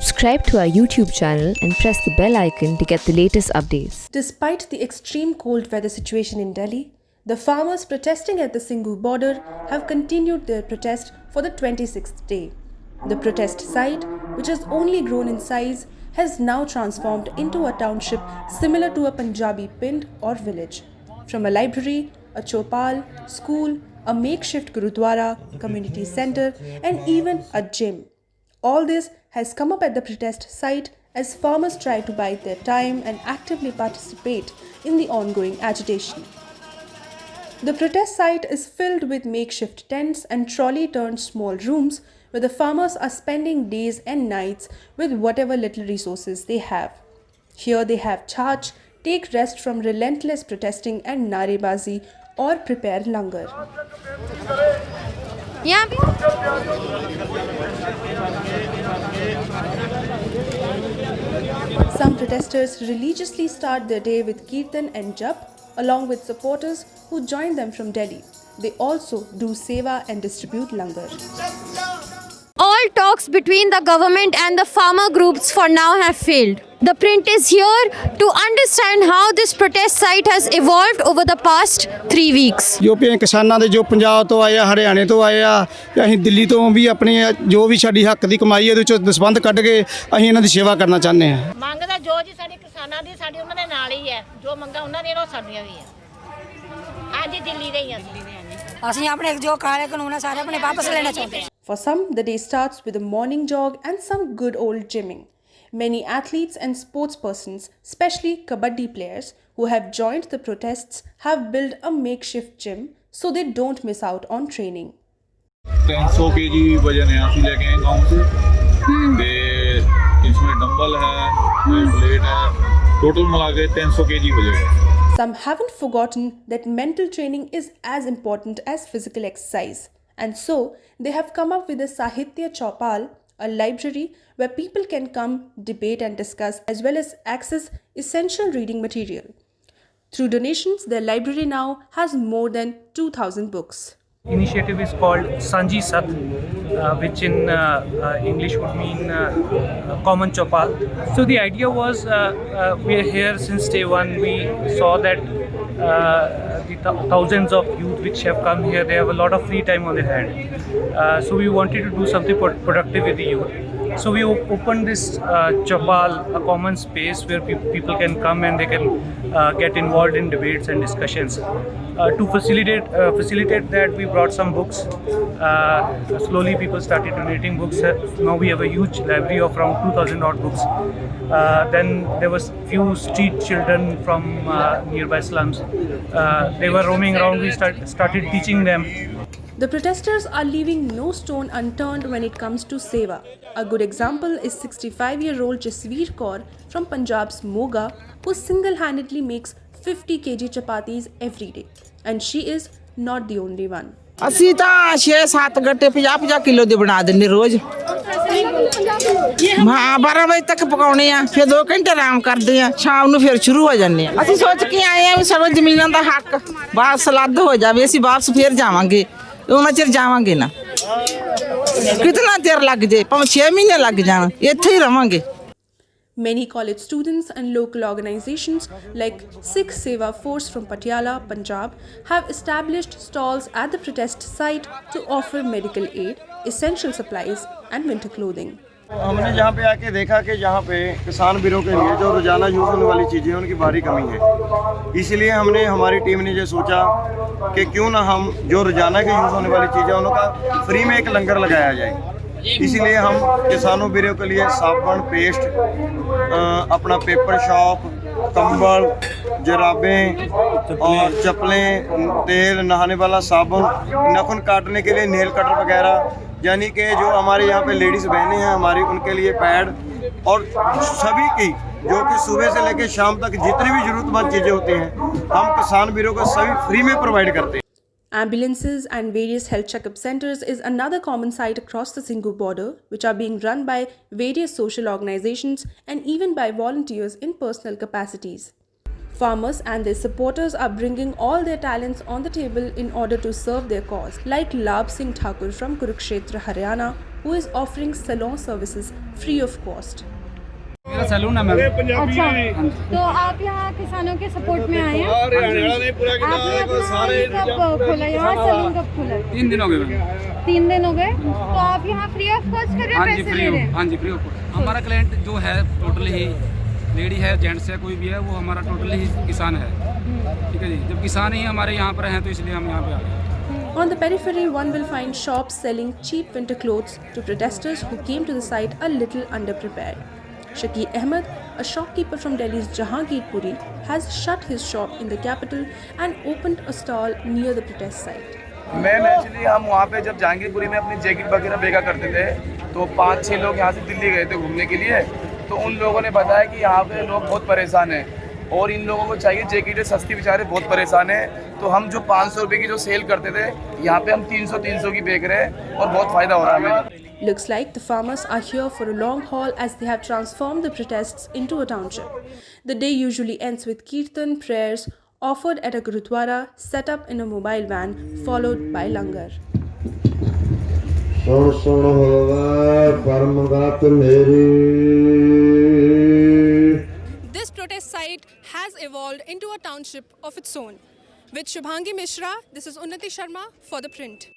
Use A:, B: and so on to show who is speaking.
A: Subscribe to our YouTube channel and press the bell icon to get the latest updates.
B: Despite the extreme cold weather situation in Delhi, the farmers protesting at the Singhu border have continued their protest for the 26th day. The protest site, which has only grown in size, has now transformed into a township similar to a Punjabi pind or village. From a library, a chopal, school, a makeshift gurudwara, community center, and even a gym. All this has come up at the protest site as farmers try to bide their time and actively participate in the ongoing agitation. The protest site is filled with makeshift tents and trolley-turned small rooms where the farmers are spending days and nights with whatever little resources they have. Here they have charge, take rest from relentless protesting and narebazi, or prepare langar. Some protesters religiously start their day with kirtan and jap, along with supporters who join them from Delhi. They also do seva and distribute langar.
C: All talks between the government and the farmer groups for now have failed. The print is here to understand how this protest site has evolved over the past 3 weeks.
D: ਜੋ ਕਿਸਾਨਾਂ ਦੇ ਜੋ ਪੰਜਾਬ ਤੋਂ ਆਏ ਆ, ਹਰਿਆਣੇ ਤੋਂ ਆਏ ਆ, ਅਸੀਂ ਦਿੱਲੀ ਤੋਂ ਵੀ ਆਪਣੀ ਜੋ ਵੀ ਸਾਡੀ ਹੱਕ ਦੀ ਕਮਾਈ ਉਹਦੇ ਚੋਂ ਦਸਵੰਧ ਕੱਢ ਕੇ ਅਸੀਂ ਇਹਨਾਂ ਦੀ ਸੇਵਾ ਕਰਨਾ ਚਾਹੁੰਦੇ ਹਾਂ।
E: ਮੰਗ ਦਾ ਜੋ ਜੀ ਸਾਡੇ ਕਿਸਾਨਾਂ ਦੀ ਸਾਡੀ ਉਹਨਾਂ ਦੇ ਨਾਲ ਹੀ ਹੈ, ਜੋ ਮੰਗਾਂ ਉਹਨਾਂ ਦੀਆਂ ਉਹ ਸਾਡੀਆਂ ਵੀ ਹੈ। ਅੱਜ ਦਿੱਲੀ ਦੇ ਹੀ ਆ
F: ਅਸੀਂ ਆਪਣੇ ਜੋ ਕਾਲੇ ਕਾਨੂੰਨ ਆ ਸਾਰੇ ਆਪਣੇ ਵਾਪਸ ਲੈਣਾ ਚਾਹੁੰਦੇ ਹਾਂ।
B: For some, the day starts with a morning jog and some good old gymming. Many athletes and sportspersons, especially kabaddi players who have joined the protests, have built a makeshift gym so they don't miss out on training.
G: 300 kg वजन है ਅਸੀਂ ਲੈ ਕੇ ਆਏ गांव से ਤੇ इसमें dumbbell है प्लेट है टोटल मिला के 300 kg वजन।
B: Some haven't forgotten that mental training is as important as physical exercise, and so they have come up with a Sahitya Chaupal, a library where people can come, debate and discuss, as well as access essential reading material. Through donations, their library now has more than 2,000 books.
H: Initiative is called Sanji Sat, which in English would mean common chopal. So the idea was we are here since day one. We saw that the thousands of youth which have come here, they have a lot of free time on their hand. So we wanted to do something productive with the youth. So we opened this chopal, a common space where people can come and they can get involved in debates and discussions. To facilitate that, we brought some books. Slowly people started donating books. Now we have a huge library of around 2,000 odd books. Then there was few street children from nearby slums. They were roaming around. We started teaching them.
B: The protesters are leaving no stone unturned when it comes to seva. A good example is 65-year-old Jasveer Kaur from Punjab's Moga, who single-handedly makes 50 kg chapatis every day. And she is not the only one.
I: ਅਸੀਂ ਤਾਂ 6-7 ਗੱਟੇ 50-50 kilo ਦੇ ਬਣਾ ਦਿੰਦੇ ਰੋਜ਼। ਹਾਂ 12 ਵਜੇ ਤੱਕ ਪਕਾਉਣੇ ਆ, ਫਿਰ 2 ਘੰਟੇ ਆਰਾਮ ਕਰਦੇ ਆ, ਸ਼ਾਮ ਨੂੰ ਫਿਰ ਸ਼ੁਰੂ ਹੋ ਜਾਂਦੇ ਆ। ਅਸੀਂ ਸੋਚ ਕੇ ਆਏ ਆ ਵੀ ਸਾਡਾ ਜ਼ਮੀਨਾਂ ਦਾ ਹੱਕ ਵਾਪਸ ਲੱਦ ਹੋ ਜਾਵੇ, ਅਸੀਂ ਵਾਪਸ ਫਿਰ ਜਾਵਾਂਗੇ। ਉਹਨਾਂ ਚਿਰ ਜਾਵਾਂਗੇ ਨਾ, ਕਿਤਨਾ ਦੇਰ ਲੱਗ ਜੇ, ਭਾਵੇਂ 6 ਮਹੀਨੇ ਲੱਗ ਜਾਣ, ਇੱਥੇ ਹੀ ਰਵਾਂਗੇ।
B: Many college students and local organizations like Sikh Seva Force from Patiala, Punjab, have established stalls at the protest site to offer medical aid, essential supplies and winter clothing.
J: हमने यहाँ पे आके देखा कि यहाँ पे किसान वीरों के लिए जो रोजाना यूज़ होने वाली चीज़ें उनकी भारी कमी है। इसलिए हमने हमारी टीम ने ये सोचा कि क्यों ना हम जो रोजाना के यूज़ होने वाली चीज़ें उनका फ्री में एक लंगर लगाया जाए। इसलिए हम किसानों वीरों के लिए साबुन, पेस्ट, अपना पेपर शॉप, कंबल, जराबें और चप्पलें, तेल, नहाने वाला साबुन, नाखून काटने के लिए नेल कटर वगैरह, यानी कि जो हमारे यहाँ पे लेडीज़ बहनें हैं हमारी, उनके लिए पैड और सभी की जो कि सुबह से लेकर शाम तक जितनी भी ज़रूरतमंद चीज़ें होती हैं हम किसान वीरों को सभी फ्री में प्रोवाइड करते हैं।
B: Ambulances and various health checkup centers is another common sight across the Singhu border, which are being run by various social organizations and even by volunteers in personal capacities. Farmers and their supporters are bringing all their talents on the table in order to serve their cause, like Labh Singh Thakur from Kurukshetra, Haryana, who is offering salon services free of cost.
D: मेरा salon है ma'am.
C: अच्छा, तो आप यहाँ किसानों के support में आए हैं? आपने कब खोला यहाँ सैलून, कब खोला?
D: 3 दिन हो गए मैम।
C: 3 दिन हो गए। तो आप यहाँ फ्री ऑफ कॉस्ट कर रहे हैं, पैसे ले रहे हैं?
D: हाँ जी, फ्री ऑफ कॉस्ट। हमारा क्लाइंट जो है टोटली ही लेडी है, जेंट्स है, कोई भी है, वो हमारा टोटली ही किसान है। ठीक है जी, जब किसान ही हमारे यहाँ पर हैं तो इसलिए हम यहाँ पे आ गए।
B: On the periphery, one will find shops selling cheap winter clothes to protesters who came to the site a little underprepared. Shaki Ahmed, a shopkeeper from Delhi's Jahangirpuri, has shut his shop in the capital and opened a stall near the protest site.
K: Ma'am actually हम वहाँ पे जब जहांगीरपुरी में अपनी jacket वगैरह बेचा करते थे तो 5-6 लोग यहाँ से दिल्ली गए थे घूमने के लिए, तो उन लोगों ने बताया कि यहाँ पे लोग बहुत परेशान हैं और इन लोगों को चाहिए जैकेटें सस्ती, बेचारे बहुत परेशान हैं। तो हम जो 500 रुपये की जो सेल करते थे यहाँ पे हम 300 की बेच रहे हैं और बहुत फ़ायदा हो रहा है हमें।
B: Looks like the farmers are here for a long haul as they have transformed the protests into a township. The day usually ends with kirtan prayers offered at a gurudwara set up in a mobile van, followed by langar.
L: This protest site has evolved into a township of its own. With Shubhangi Mishra, this is Unnati Sharma for The Print.